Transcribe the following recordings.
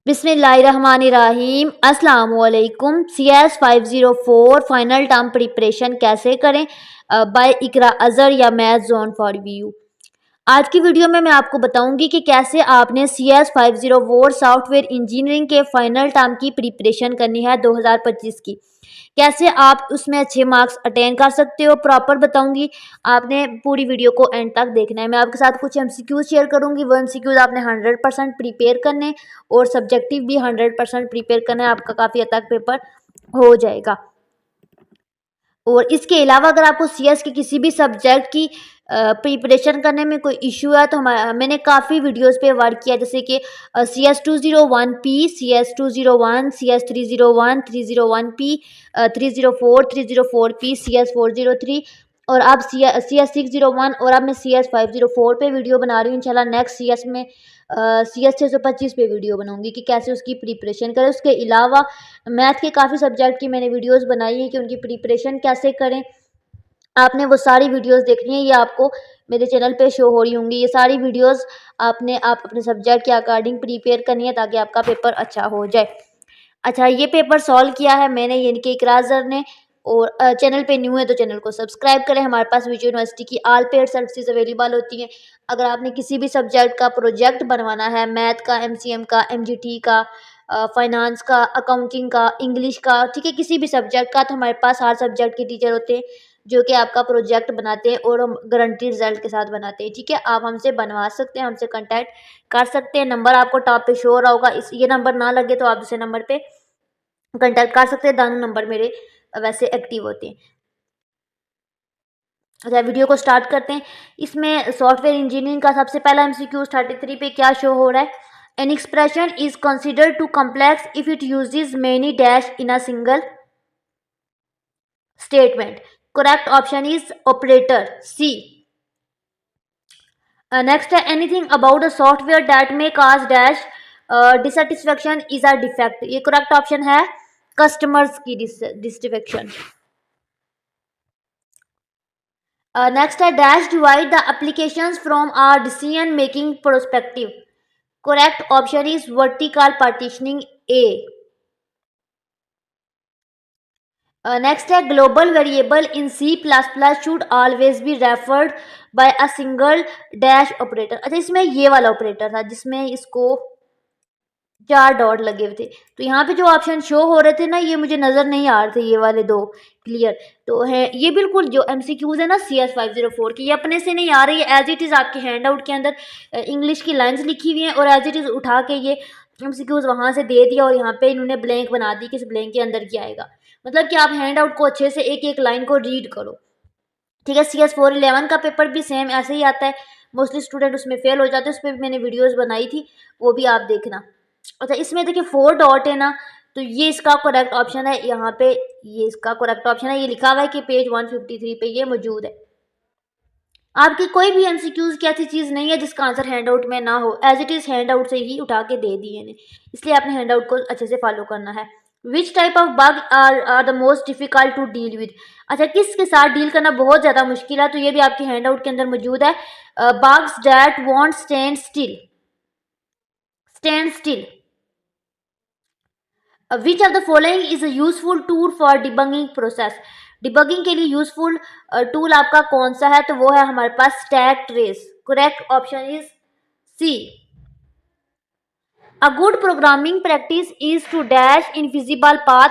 बिस्मिल्लाहिर्रहमानिर्रहीम अस्सलाम वालेकुम। CS 504 फाइनल टर्म प्रिपरेशन कैसे करें बाय इकरा अजहर या मैथ जोन फॉर व्यू। आज की वीडियो में मैं आपको बताऊंगी कि कैसे आपने CS 504 सॉफ्टवेयर इंजीनियरिंग के फाइनल टर्म की प्रिपरेशन करनी है 2025 की। कैसे आप उसमें अच्छे मार्क्स अटेन कर सकते हो, प्रॉपर बताऊंगी। आपने पूरी वीडियो को एंड तक देखना है। मैं आपके साथ कुछ MCQ शेयर करूंगी। वो MCQ आपने 100% प्रिपेयर करने और सब्जेक्टिव भी 100% प्रिपेयर करना है। आपका काफ़ी हद तक पेपर हो जाएगा। और इसके अलावा अगर आपको CS के किसी भी सब्जेक्ट की प्रिपरेशन करने में कोई इशू है तो मैंने काफ़ी वीडियोस पे वर्क किया, जैसे कि CS 201P, CS 201, CS 301, 301P, 304, 304P, CS 403 और अब CS 601 और अब मैं CS 504 पे वीडियो बना रही हूँ। इंशाल्लाह नेक्स्ट CS में CS 625 पे वीडियो बनाऊंगी कि कैसे उसकी प्रिपरेशन करें। उसके अलावा मैथ के काफ़ी सब्जेक्ट की मैंने वीडियोस बनाई है कि उनकी प्रिपरेशन कैसे करें। आपने वो सारी वीडियोस देखनी है, ये आपको मेरे चैनल पे शो हो रही होंगी। ये सारी वीडियोस आप अपने सब्जेक्ट के अकॉर्डिंग प्रिपेयर करनी है ताकि आपका पेपर अच्छा हो जाए। अच्छा, ये पेपर सॉल्व किया है मैंने, यानी कि इकरा अजहर ने। और चैनल पे न्यू है तो चैनल को सब्सक्राइब करें। हमारे पास विजय यूनिवर्सिटी की ऑल पेड सर्विसेज अवेलेबल होती हैं। अगर आपने किसी भी सब्जेक्ट का प्रोजेक्ट बनवाना है, मैथ का, MCM का, MGT का, फाइनेंस का, अकाउंटिंग का, इंग्लिश का, ठीक है, किसी भी सब्जेक्ट का, तो हमारे पास हर सब्जेक्ट के टीचर होते हैं जो कि आपका प्रोजेक्ट बनाते हैं और हम गारंटी रिजल्ट के साथ बनाते हैं। ठीक है, आप हमसे बनवा सकते हैं, हमसे कांटेक्ट कर सकते हैं। नंबर आपको टॉप पे शो हो रहा होगा। ये नंबर ना लगे तो आप दूसरे नंबर पे कांटेक्ट कर सकते हैं। दोनों नंबर मेरे वैसे एक्टिव होते हैं। अच्छा, वीडियो को स्टार्ट करते हैं। इसमें सॉफ्टवेयर इंजीनियरिंग का सबसे पहला MCQ 33 पे क्या शो हो रहा है? An expression is considered too complex if it uses many dash in a single statement. Correct option is operator C. Next, anything about the software that may cause dash dissatisfaction is a defect. ये correct option है customers की dissatisfaction. Next है dash divide the applications from a decision making perspective. Correct option is vertical partitioning A. Next है global variable in C++ should always be referred by a single dash operator. अच्छा, इसमें ये वाला operator था जिसमें इसको 4 dot लगे हुए थे। तो यहाँ पे जो ऑप्शन शो हो रहे थे ना, ये मुझे नज़र नहीं आ रहे थे, ये वाले दो क्लियर तो है। ये बिल्कुल जो MCQs है ना CS 504 की, ये अपने से नहीं आ रही है, एज इट इज़ आपके हैंड आउट के अंदर इंग्लिश की लाइन्स लिखी हुई हैं और एज इट इज़ उठा के ये MCQs वहाँ से दे दिया और यहाँ पे इन्होंने ब्लैंक बना दी कि इस ब्लैंक के अंदर क्या आएगा। मतलब कि आप हैंड आउट को अच्छे से एक एक लाइन को रीड करो। ठीक है, CS 411 का पेपर भी सेम ऐसे ही आता है। मोस्टली स्टूडेंट उसमें फेल हो जाते हैं। उस पर भी मैंने वीडियोस बनाई थी, वो भी आप देखना। अच्छा, इसमें देखिए 4 डॉट है ना, तो ये इसका करेक्ट ऑप्शन है। यहाँ पे ये इसका करेक्ट ऑप्शन है। ये लिखा हुआ है कि पेज 153 पे ये मौजूद है। आपकी कोई भी MCQs की ऐसी चीज़ नहीं है जिसका आंसर हैंड आउट में ना हो, as it is hand out से ही उठा के दे दिए ने, इसलिए आपने हैंड आउट को अच्छे से फॉलो करना है। Which type of bug are the most difficult to deal with? अच्छा, किसके साथ डील करना बहुत ज़्यादा मुश्किल है, तो ये भी आपके हैंड आउट के अंदर मौजूद है। Bugs that want stand still, stand still. Which of the following is a useful tool for debugging process? Debugging के लिए यूजफुल टूल आपका कौन सा है? तो वो है हमारे पास stack trace. Correct option is C. A good programming practice is to dash invisible path,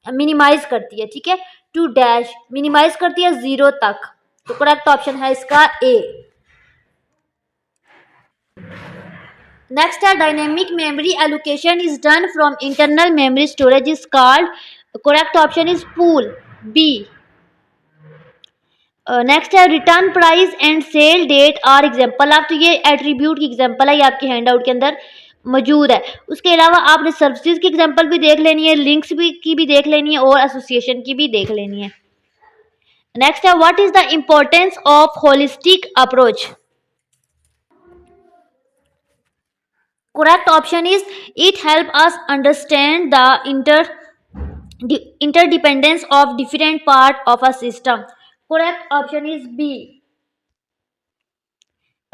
minimize करती है। ठीक है, टू डैश मिनिमाइज करती है 0 तक, तो करेक्ट ऑप्शन है इसका ए। नेक्स्ट है dynamic memory allocation is done from internal memory storage is called, correct option is pool B. Next है return price and sale date are example of, तो ये एट्रीब्यूट की एग्जाम्पल है, ये आपके हैंड आउट के अंदर मौजूद है। उसके अलावा आपने सर्विसेज की एग्जाम्पल भी देख लेनी है, लिंक्स की भी देख लेनी है और एसोसिएशन की भी देख लेनी है। नेक्स्ट है what is the importance of holistic approach? Correct option is it help us understand the interdependence of different part of a system. Correct option is B.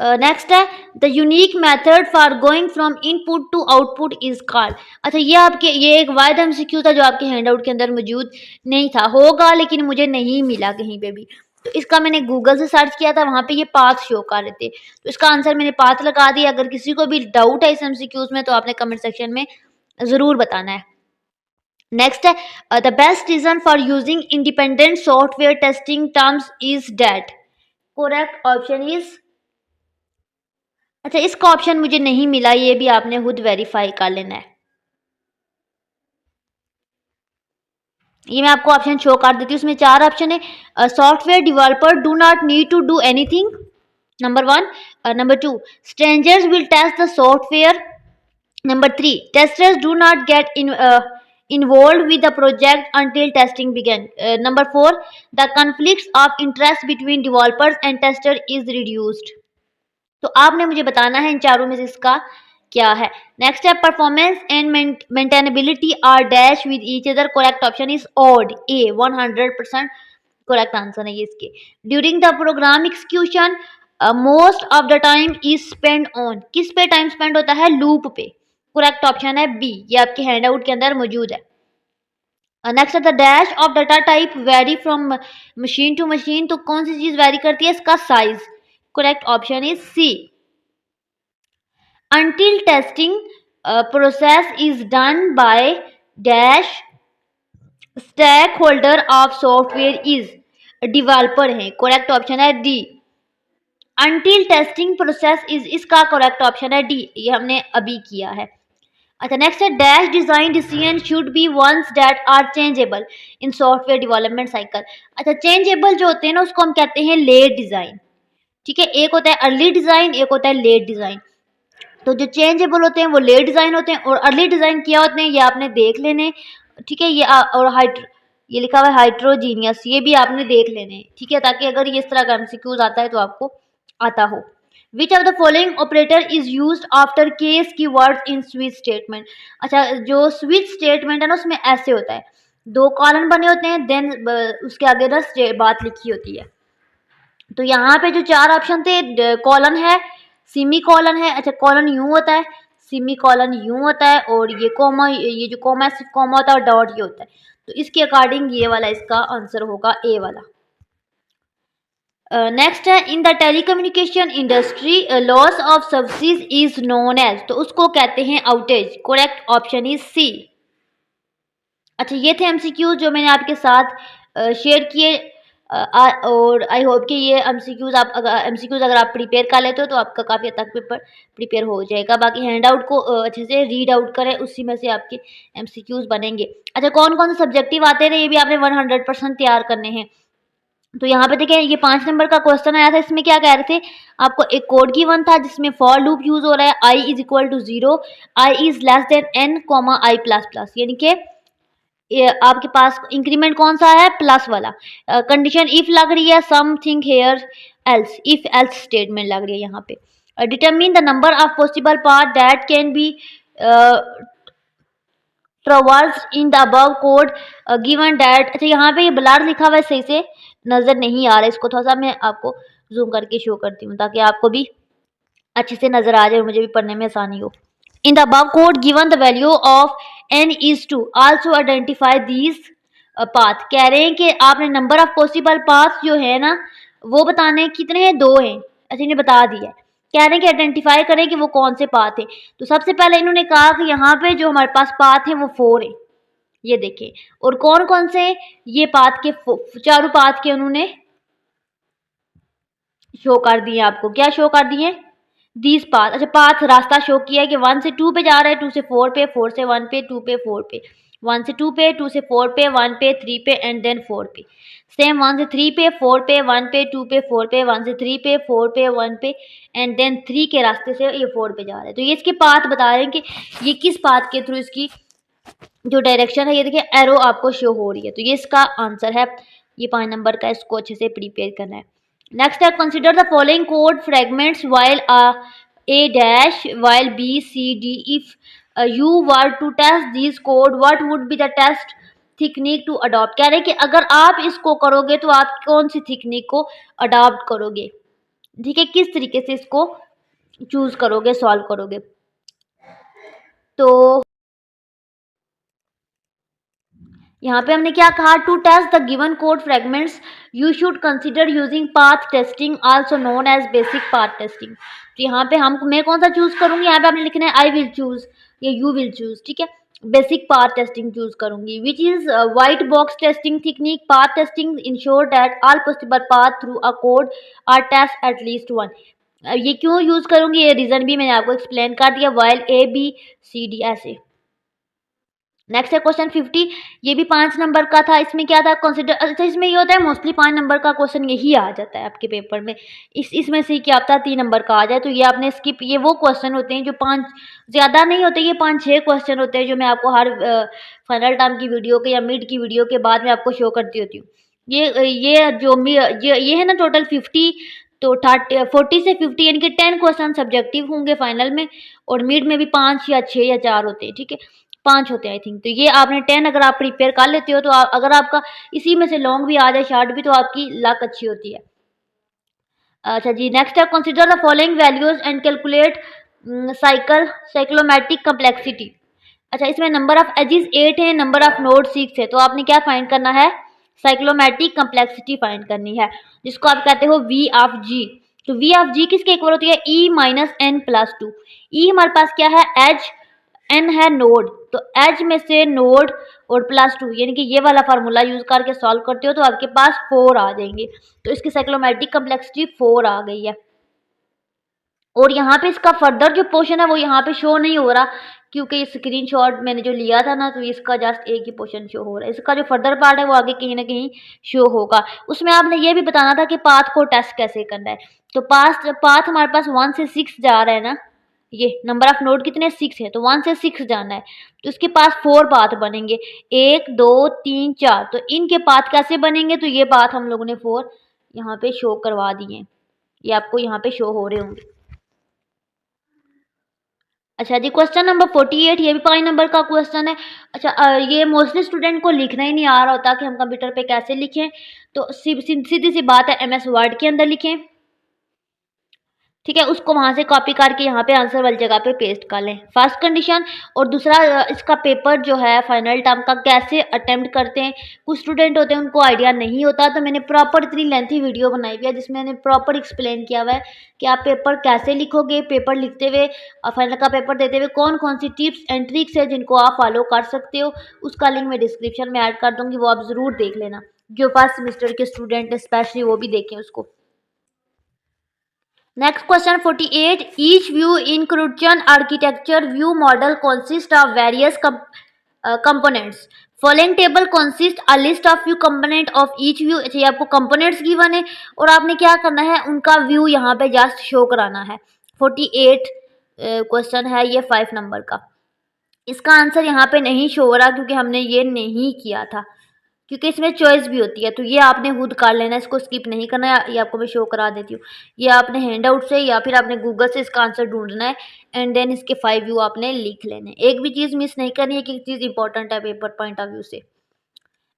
Next है the unique method for going from input to output is called. अच्छा, ये आपके ये एक wide MCQ था जो आपके handout के अंदर मौजूद नहीं था, होगा लेकिन मुझे नहीं मिला कहीं पे भी। तो इसका मैंने गूगल से सर्च किया था, वहाँ पे ये पाथ शो कर रहे थे, तो इसका आंसर मैंने पाथ लगा दिया। अगर किसी को भी डाउट है इस एमसीक्यूज में तो आपने कमेंट सेक्शन में ज़रूर बताना है। नेक्स्ट है the best reason for using independent software testing terms is that. Correct option is, अच्छा इसका ऑप्शन मुझे नहीं मिला, ये भी आपने खुद वेरीफाई कर लेना है। ये मैं आपको ऑप्शन शो कर देती हूँ, उसमें 4 ऑप्शन है। Software developer do not need to do anything, number 1। Number 2, strangers will test the software. Number 3, testers do not get involved with the project until testing begin. Number 4, the conflicts of interest between developers and tester is reduced. तो आपने मुझे बताना है इन चारों में से इसका क्या है। नेक्स्ट है performance and maintainability are dash with each other. Correct option is odd, a 100% correct answer है ये इसके। During the program execution most of the time is spend on, किस पे टाइम स्पेंड होता है, लूप पे। करेक्ट ऑप्शन है B, ये आपके हैंडआउट के अंदर मौजूद है। नेक्स्ट है the dash of data type vary from machine to machine, तो कौन सी चीज वेरी करती है, इसका size. Correct option is C. until testing process is done by dash stakeholder of software is developer है। करेक्ट ऑप्शन है D. until testing process is, इसका करेक्ट ऑप्शन है डी, ये हमने अभी किया है। अच्छा नेक्स्ट है dash design decision should be ones that are changeable in software development cycle. अच्छा चेंजेबल जो होते हैं ना उसको हम कहते हैं लेट डिजाइन, ठीक है। एक होता है अर्ली डिजाइन, एक होता है लेट डिजाइन। तो जो चेंजेबल होते हैं वो लेट डिजाइन होते हैं, और अर्ली डिजाइन क्या होते हैं ये आपने देख लेने, ठीक है। ये और ये लिखा हुआ है हाइड्रोजीनियस, ये भी आपने देख लेने, ठीक है, ताकि अगर ये इस तरह का एमसीक्यूज आता है तो आपको आता हो। Which of the following operator is used after case की वर्ड इन स्विच स्टेटमेंट। अच्छा जो स्विच स्टेटमेंट है ना उसमें ऐसे होता है, 2 कॉलन बने होते हैं, देन उसके आगे ना बात लिखी होती है। तो यहाँ पे जो 4 ऑप्शन थे, कॉलन है, सिमी कॉलन है, अच्छा कॉलन यूं होता है, सिमी कॉलन यूं होता है, और ये कॉमा, ये जो कॉमा सिर्फ कॉमा होता है और डॉट ये होता है। तो इसके अकॉर्डिंग ये वाला इसका आंसर होगा ए वाला। नेक्स्ट है in the telecommunication industry loss of services is known as, तो उसको कहते हैं outage. Correct option is C. अच्छा ये थे एमसीक्यूज जो मैंने आपके साथ शेयर किए, और आई होप कि ये एमसीक्यूज अगर आप प्रिपेयर कर लेते हो तो आपका काफ़ी हद तक पेपर प्रिपेयर हो जाएगा। बाकी हैंड आउट को अच्छे से रीड आउट करें, उसी में से आपके एमसीक्यूज बनेंगे। अच्छा कौन कौन से सब्जेक्टिव आते रहे ये भी आपने 100% तैयार करने हैं। तो यहाँ पे देखिए ये 5 नंबर का क्वेश्चन आया था, इसमें क्या कह रहे थे आपको, एक कोड गिवन था जिसमें फॉर लूप यूज हो रहा है, i is equal to 0, i is less than n comma i plus plus, यानी कि आपके पास इंक्रीमेंट कौन सा है, प्लस वाला। कंडीशन इफ लग रही है, something here else, if else statement लग रही है यहाँ पे। Determine the number of possible path that can be traverse in the above code given that. अच्छा यहाँ पे ये ब्लर लिखा हुआ है, सही से नजर नहीं आ रहा है, इसको थोड़ा सा मैं आपको जूम करके शो करती हूँ ताकि आपको भी अच्छे से नजर आ जाए और मुझे भी पढ़ने में आसानी हो। In the above code given the value of n is two also identify these path. कह रहे हैं कि आपने नंबर ऑफ पॉसिबल पाथ जो है ना वो बताने कितने हैं, 2 हैं। अच्छा इन्हें बता दिया है, कह रहे हैं कि आइडेंटिफाई करें कि वो कौन से पाथ है। तो सबसे पहले इन्होंने कहा कि यहाँ पे जो हमारे पास पाथ है वो 4 है, ये देखें। और कौन कौन से ये पाथ के, चारों पाथ के उन्होंने शो कर दिए आपको, क्या शो कर दिए, दीज पाथ। अच्छा पाथ रास्ता शो किया है कि 1 से 2 पे जा रहा है, 2 से 4 पे, 4 से 1 पे, 2 पे, 4 पे, 1 से 2 पे, 2 से 4 पे, 1 पे, 3 पे एंड देन 4 पे। सेम 1 से 3 पे, 4 पे, 1 पे, 2 पे, 4 पे, 1 से 3 पे, 4 पे, 1 पे एंड देन 3 के रास्ते से ये 4 पे जा रहा है। तो ये इसके पाथ बता रहे हैं कि ये किस पाथ के थ्रू इसकी जो डायरेक्शन है, ये देखिए एरो आपको शो हो रही है। तो ये इसका आंसर है, ये 5 नंबर का, इसको अच्छे से प्रिपेयर करना है। नेक्स्ट है consider the following code fragments while a dash while b c d if you were to test these code what would be the test technique to adopt। कह रहे हैं कि अगर आप इसको करोगे तो आप कौन सी थिकनिक को अडॉप्ट करोगे। ठीक है, किस तरीके से इसको चूज करोगे, सॉल्व करोगे। तो यहाँ पे हमने क्या कहा, to test the given code fragments you should consider using path testing also known as basic path testing. तो यहाँ पे मैं कौन सा चूज करूंगी, यहाँ पे आपने लिखना है आई विल चूज या यू विल चूज। ठीक है, बेसिक पाथ टेस्टिंग चूज करूंगी। Which is white box testing technique. Path testing ensure that all possible path through a code are test at least one. ये क्यों use करूंगी, ये reason भी मैंने आपको एक्सप्लेन कर दिया, while A B C D ऐसे। नेक्स्ट है क्वेश्चन 50, ये भी 5 नंबर का था। इसमें क्या था, कंसिडर, अच्छा इसमें ये होता है मोस्टली 5 नंबर का क्वेश्चन यही आ जाता है आपके पेपर में। इसमें से क्या आता है 3 नंबर का आ जाए तो ये आपने स्किप, ये वो क्वेश्चन होते हैं जो 5 ज़्यादा नहीं होते, ये 5-6 क्वेश्चन होते हैं जो मैं आपको हर फाइनल टर्म की वीडियो के या मिड की वीडियो के बाद में आपको शो करती होती हूँ। ये जो ये है ना टोटल 50, तो 40 से 50 यानी कि 10 क्वेश्चन सब्जेक्टिव होंगे फाइनल में, और मिड में भी 5 या 6 या 4 होते हैं। ठीक है, 5 होते हैं आई थिंक। तो ये आपने 10 अगर आप प्रिपेयर कर लेते हो तो अगर आपका इसी में से लॉन्ग भी आ जाए शॉर्ट भी, तो आपकी लक अच्छी होती है। अच्छा जी, नेक्स्ट है consider the following values and calculate cyclomatic complexity. अच्छा, इसमें नंबर ऑफ एजेस 8 है, नंबर ऑफ नोड 6 है, तो आपने क्या फाइंड करना है, साइक्लोमैटिक कम्प्लेक्सिटी फाइंड करनी है, जिसको आप कहते हो वी ऑफ जी। तो वी ऑफ जी किसके इक्वल होती है, E minus N plus two. ई हमारे पास क्या है, एज, एन है नोड, तो एज में से नोड और प्लस टू, यानी कि ये वाला फार्मूला यूज करके सॉल्व करते हो तो आपके पास 4 आ जाएंगे। तो इसकी साइक्लोमैटिक कम्प्लेक्सिटी 4 आ गई है। और यहाँ पे इसका फर्दर जो पोर्शन है वो यहाँ पे शो नहीं हो रहा, क्योंकि ये स्क्रीनशॉट मैंने जो लिया था ना, तो इसका जस्ट एक ही पोर्शन शो हो रहा है। इसका जो फर्दर पार्ट है वो आगे कहीं ना कहीं शो होगा। उसमें आपने ये भी बताना था कि पाथ को टेस्ट कैसे करना है। तो पाथ हमारे पास 1 से 6 जा रहा है ना, ये नंबर ऑफ नोड कितने 6 है, तो 1 से 6 जाना है, तो इसके पास 4 पाथ बनेंगे, 1 2 3 4। तो इनके पाथ कैसे बनेंगे, तो ये पाथ हम लोगों ने 4 यहाँ पे शो करवा दिए, ये आपको यहाँ पे शो हो रहे होंगे। अच्छा जी, क्वेश्चन नंबर 48, ये भी 5 नंबर का क्वेश्चन है। अच्छा, ये मोस्टली स्टूडेंट को लिखना ही नहीं आ रहा होता कि हम कंप्यूटर पे कैसे लिखें, तो सीधी सी बात है, एमएस वर्ड के अंदर लिखें। ठीक है, उसको वहां से कॉपी करके यहाँ पे आंसर वाली जगह पे पेस्ट कर लें, फर्स्ट कंडीशन। और दूसरा, इसका पेपर जो है फाइनल टर्म का कैसे अटेम्प्ट करते हैं, कुछ स्टूडेंट होते हैं उनको आइडिया नहीं होता, तो मैंने प्रॉपर इतनी लेंथी वीडियो बनाई हुई है जिसमें मैंने प्रॉपर एक्सप्लेन किया हुआ है कि आप पेपर कैसे लिखोगे, पेपर लिखते हुए फाइनल का पेपर देते हुए कौन कौन सी टिप्स एंड ट्रिक्स है जिनको आप फॉलो कर सकते हो। उसका लिंक मैं डिस्क्रिप्शन में ऐड कर दूंगी, वो आप ज़रूर देख लेना। जो फर्स्ट सेमेस्टर के स्टूडेंट स्पेशली वो भी देखें उसको। Next question 48. Each view in Crucian architecture view model consists of various components. Following table consists a list of few component of each view. अच्छा, ये आपको components given है और आपने क्या करना है, उनका व्यू यहाँ पे जस्ट शो कराना है। 48 क्वेश्चन है ये 5 नंबर का। इसका आंसर यहाँ पे नहीं शो हो रहा क्योंकि हमने ये नहीं किया था, क्योंकि इसमें चॉइस भी होती है, तो ये आपने खुद कर लेना, इसको स्किप नहीं करना है। ये आपको मैं शो करा देती हूँ, ये आपने हैंड आउट से या फिर आपने गूगल से इसका आंसर ढूंढना है एंड देन इसके 5 व्यू आपने लिख लेने। एक भी चीज़ मिस नहीं करनी है कि चीज़ इंपॉर्टेंट है पेपर पॉइंट ऑफ व्यू से।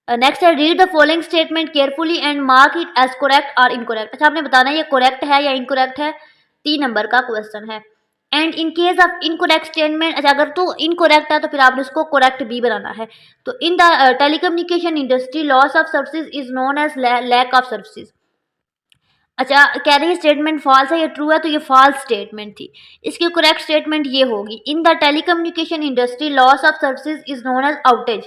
नेक्स्ट है, read the following statement carefully and mark it as correct और इनकरेक्ट। अच्छा, आपने बताना है ये करेक्ट है या इनकरेक्ट है, 3 नंबर का क्वेश्चन है। And in case of incorrect statement, अच्छा अगर तो इनकरेक्ट है तो फिर आपने उसको करेक्ट भी बनाना है। तो in the telecommunication industry loss of services is known as lack of services. अच्छा, कह रही है स्टेटमेंट फॉल्स है या ट्रू है, तो ये फॉल्स स्टेटमेंट थी। इसकी करेक्ट स्टेटमेंट ये होगी, in the telecommunication industry loss of services is known as outage.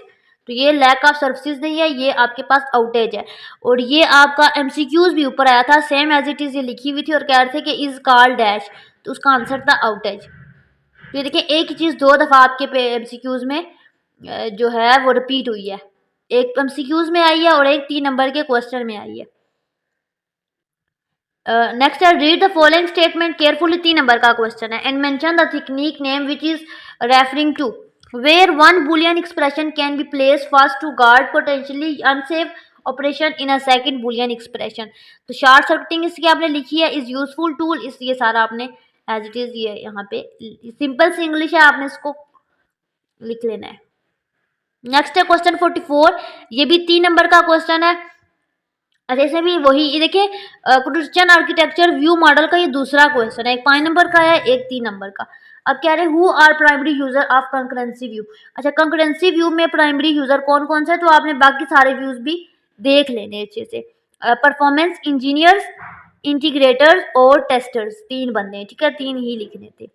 तो ये लैक ऑफ सर्विसेज नहीं है, ये आपके पास आउटेज है। और ये आपका एमसीक्यूज भी ऊपर आया था, सेम एज इट इज ये लिखी हुई थी और कह रहे थे कि इज कॉल्ड डैश, तो उसका आंसर था आउटेज। तो ये देखिए, एक ही चीज़ 2 दफ़ा आपके एमसीक्यूज में जो है वो रिपीट हुई है, एक एमसीक्यूज में आई है और एक 3 नंबर के क्वेश्चन में आई है। नेक्स्ट है, read the following statement carefully, 3 number का क्वेश्चन है, and mention the technique name which is referring to where one Boolean expression can be place first to guard potentially unsafe operation in a second Boolean expression. तो short circuiting इसकी आपने लिखी है, is useful tool, इस ये सारा आपने as it is ये यहाँ पे सिंपल सी इंग्लिश है, आपने इसको लिख लेना है। नेक्स्ट है क्वेश्चन 44, ये भी 3 नंबर का क्वेश्चन है। अच्छा इसमें भी वही ये देखिए क्रिश्चियन आर्किटेक्चर व्यू मॉडल का ये दूसरा क्वेश्चन है, एक 5 नंबर का है, एक 3 नंबर का। अब कह रहे हैं who are primary user of concurrency view. अच्छा कंकरेंसी व्यू में प्राइमरी यूजर कौन कौन से है, तो आपने बाकी सारे व्यूज भी देख लेने अच्छे से। परफॉर्मेंस इंजीनियर्स, इंटीग्रेटर्स और टेस्टर्स, 3 बंदे हैं, ठीक है, 3 ही लिखने थे।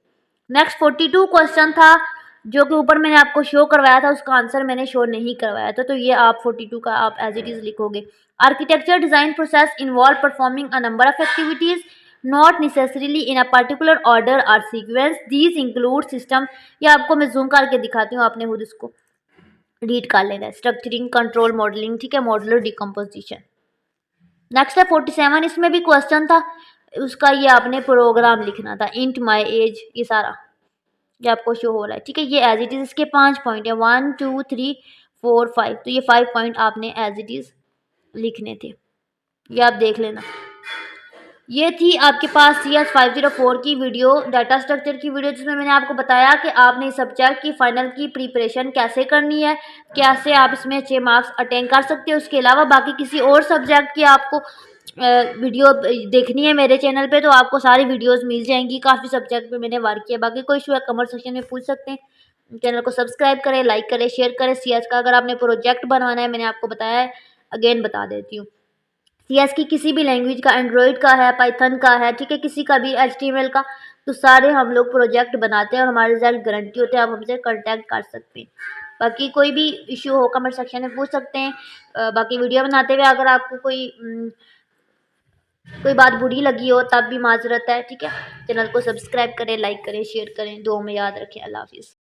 नेक्स्ट 42 क्वेश्चन था जो कि ऊपर मैंने आपको शो करवाया था, उसका आंसर मैंने शो नहीं करवाया था, तो ये आप 42 का आप एज इट इज लिखोगे। Architecture design process involve performing a number of activities not necessarily in a particular order और सीक्वेंस, दीज इंक्लूड सिस्टम। ये आपको मैं जूम करके दिखाती हूँ, आपने खुद इसको रीड कर लेना है। स्ट्रक्चरिंग, कंट्रोल, मॉडलिंग, ठीक है, मॉडुलर डिकम्पोजिशन। नेक्स्ट है 47, इसमें भी क्वेश्चन था, उसका ये आपने प्रोग्राम लिखना था। इंट माई एज, ये सारा ये आपको शो हो रहा है, ठीक है। ये एज इट इज इसके 5 पॉइंट है, 1 2 3 4 5, तो ये 5 पॉइंट आपने एज इट इज लिखने थे, ये आप देख लेना। ये थी आपके पास CS 504 की वीडियो, डाटा स्ट्रक्चर की वीडियो, जिसमें मैंने आपको बताया कि आपने इस सब्जेक्ट की फाइनल की प्रिपरेशन कैसे करनी है, कैसे आप इसमें अच्छे मार्क्स अटेन कर सकते हो। उसके अलावा बाकी किसी और सब्जेक्ट की आपको वीडियो देखनी है मेरे चैनल पे, तो आपको सारी वीडियोस मिल जाएंगी। काफ़ी सब्जेक्ट पे मैंने वर्क किया, बाकी कोई इशू है कमेंट सेक्शन में पूछ सकते हैं। चैनल को सब्सक्राइब करें, लाइक करें, शेयर करें। CS का अगर आपने प्रोजेक्ट बनवाना है, मैंने आपको बताया है, अगेन बता देती हूँ। CS की किसी भी लैंग्वेज का, एंड्रॉयड का है, पाइथन का है, ठीक है, किसी का भी HTML का, तो सारे हम लोग प्रोजेक्ट बनाते हैं और हमारे रिजल्ट गारंटी होते हैं। आप हमसे कांटेक्ट कर सकते हैं। बाकी कोई भी इशू हो कमेंट सेक्शन में पूछ सकते हैं। बाकी वीडियो बनाते हुए अगर आपको कोई बात बुरी लगी हो तब भी माजरत है, ठीक है। चैनल को सब्सक्राइब करें, लाइक करें, शेयर करें, दुआ में याद रखें। अल्लाह हाफिज़।